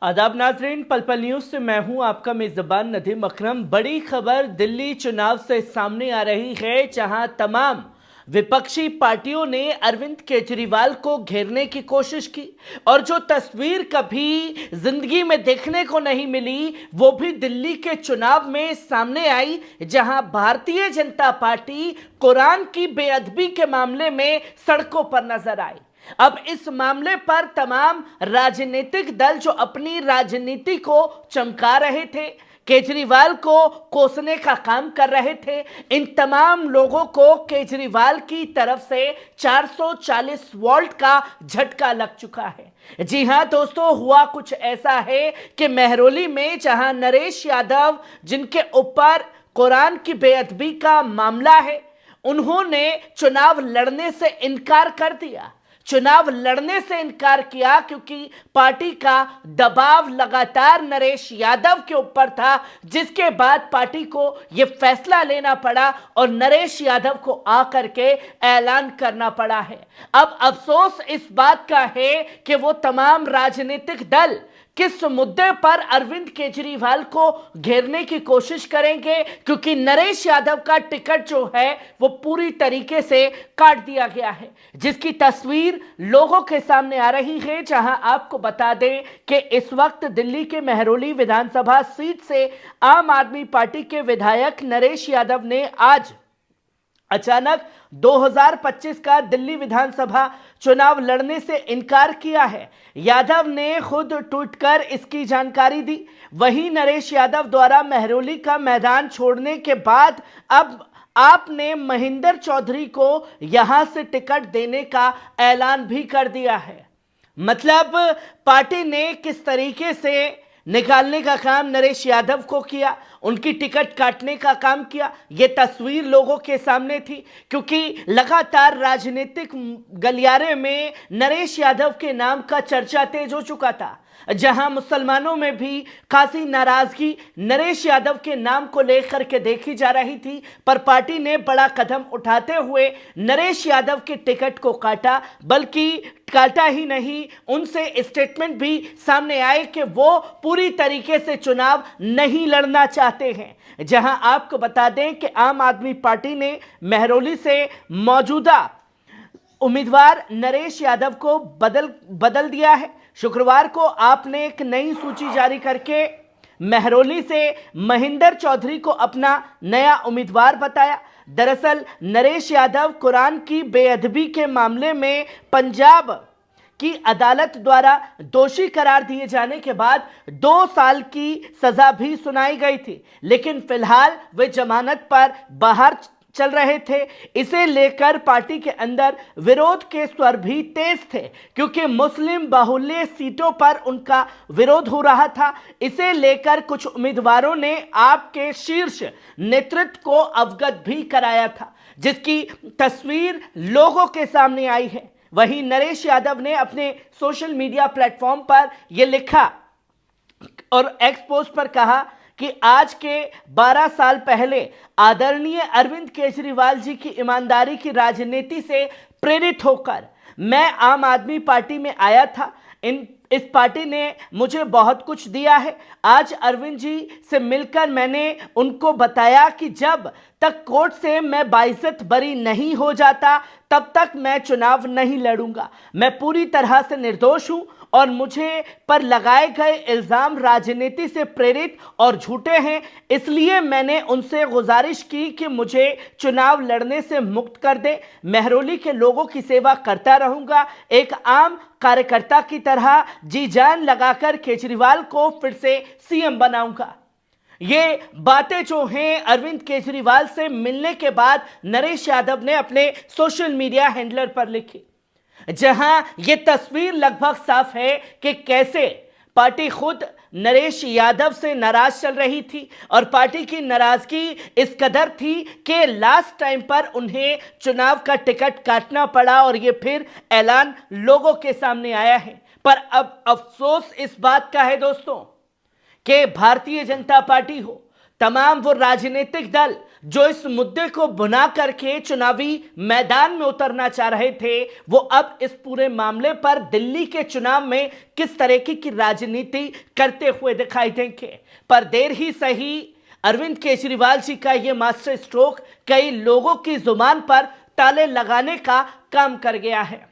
आदाब नाजरीन, पल पल न्यूज से मैं हूं आपका मेजबान नदीम अकरम। बड़ी खबर दिल्ली चुनाव से सामने आ रही है, जहां तमाम विपक्षी पार्टियों ने अरविंद केजरीवाल को घेरने की कोशिश की और जो तस्वीर कभी जिंदगी में देखने को नहीं मिली वो भी दिल्ली के चुनाव में सामने आई, जहां भारतीय जनता पार्टी कुरान की बेअदबी के मामले में सड़कों पर नजर आई। अब इस मामले पर तमाम राजनीतिक दल जो अपनी राजनीति को चमका रहे थे, केजरीवाल को कोसने का काम कर रहे थे, इन तमाम लोगों को केजरीवाल की तरफ से 440 वोल्ट का झटका लग चुका है। जी हां दोस्तों, हुआ कुछ ऐसा है कि महरौली में जहां नरेश यादव, जिनके ऊपर कुरान की बेअदबी का मामला है, उन्होंने चुनाव लड़ने से इनकार कर दिया। चुनाव लड़ने से इनकार किया क्योंकि पार्टी का दबाव लगातार नरेश यादव के ऊपर था, जिसके बाद पार्टी को यह फैसला लेना पड़ा और नरेश यादव को आकर के ऐलान करना पड़ा है। अब अफसोस इस बात का है कि वो तमाम राजनीतिक दल किस मुद्दे पर अरविंद केजरीवाल को घेरने की कोशिश करेंगे, क्योंकि नरेश यादव का टिकट जो है वो पूरी तरीके से काट दिया गया है, जिसकी तस्वीर लोगों के सामने आ रही है। जहां आपको बता दें कि इस वक्त दिल्ली के महरौली विधानसभा सीट से आम आदमी पार्टी के विधायक नरेश यादव ने आज अचानक 2025 का दिल्ली विधानसभा चुनाव लड़ने से इनकार किया है। यादव ने खुद ट्वीट कर इसकी जानकारी दी। वहीं नरेश यादव द्वारा महरौली का मैदान छोड़ने के बाद अब आपने महेंद्र चौधरी को यहां से टिकट देने का ऐलान भी कर दिया है। मतलब पार्टी ने किस तरीके से निकालने का काम नरेश यादव को किया, उनकी टिकट काटने का काम किया, यह तस्वीर लोगों के सामने थी, क्योंकि लगातार राजनीतिक गलियारे में नरेश यादव के नाम का चर्चा तेज हो चुका था, जहां मुसलमानों में भी खासी नाराजगी नरेश यादव के नाम को लेकर के देखी जा रही थी। पर पार्टी ने बड़ा कदम उठाते हुए नरेश यादव के टिकट को काटा, बल्कि काटा ही नहीं, उनसे स्टेटमेंट भी सामने आए कि वो पूरी तरीके से चुनाव नहीं लड़ना चाहते हैं। जहां आपको बता दें कि आम आदमी पार्टी ने महरौली से मौजूदा उम्मीदवार नरेश यादव को बदल दिया है। शुक्रवार को आपने एक नई सूची जारी करके महरौली से महेंद्र चौधरी को अपना नया उम्मीदवार बताया। दरअसल नरेश यादव कुरान की बेअदबी के मामले में पंजाब की अदालत द्वारा दोषी करार दिए जाने के बाद 2 साल की सजा भी सुनाई गई थी, लेकिन फिलहाल वे जमानत पर बाहर चल रहे थे। इसे लेकर पार्टी के अंदर विरोध के स्वर भी तेज थे, क्योंकि मुस्लिम बाहुल्य सीटों पर उनका विरोध हो रहा था। इसे लेकर कुछ उम्मीदवारों ने आपके शीर्ष नेतृत्व को अवगत भी कराया था, जिसकी तस्वीर लोगों के सामने आई है। वहीं नरेश यादव ने अपने सोशल मीडिया प्लेटफॉर्म पर यह लिखा और एक्स पोस्ट पर कहा कि आज के 12 साल पहले आदरणीय अरविंद केजरीवाल जी की ईमानदारी की राजनीति से प्रेरित होकर मैं आम आदमी पार्टी में आया था। इस पार्टी ने मुझे बहुत कुछ दिया है। आज अरविंद जी से मिलकर मैंने उनको बताया कि जब तक कोर्ट से मैं बाइज्जत बरी नहीं हो जाता तब तक मैं चुनाव नहीं लड़ूंगा। मैं पूरी तरह से निर्दोष हूं और मुझे पर लगाए गए इल्जाम राजनीति से प्रेरित और झूठे हैं, इसलिए मैंने उनसे गुजारिश की कि मुझे चुनाव लड़ने से मुक्त कर दे। महरौली के लोगों की सेवा करता रहूंगा, एक आम कार्यकर्ता की तरह जी जान लगाकर केजरीवाल को फिर से सीएम बनाऊंगा। ये बातें जो हैं अरविंद केजरीवाल से मिलने के बाद नरेश यादव ने अपने सोशल मीडिया हैंडलर पर लिखी, जहां यह तस्वीर लगभग साफ है कि कैसे पार्टी खुद नरेश यादव से नाराज चल रही थी और पार्टी की नाराजगी इस कदर थी कि लास्ट टाइम पर उन्हें चुनाव का टिकट काटना पड़ा और यह फिर ऐलान लोगों के सामने आया है। पर अब अफसोस इस बात का है दोस्तों कि भारतीय जनता पार्टी हो, तमाम वो राजनीतिक दल जो इस मुद्दे को बुना करके चुनावी मैदान में उतरना चाह रहे थे, वो अब इस पूरे मामले पर दिल्ली के चुनाव में किस तरीके की राजनीति करते हुए दिखाई देंगे। पर देर ही सही, अरविंद केजरीवाल जी का यह मास्टर स्ट्रोक कई लोगों की जुबान पर ताले लगाने का काम कर गया है।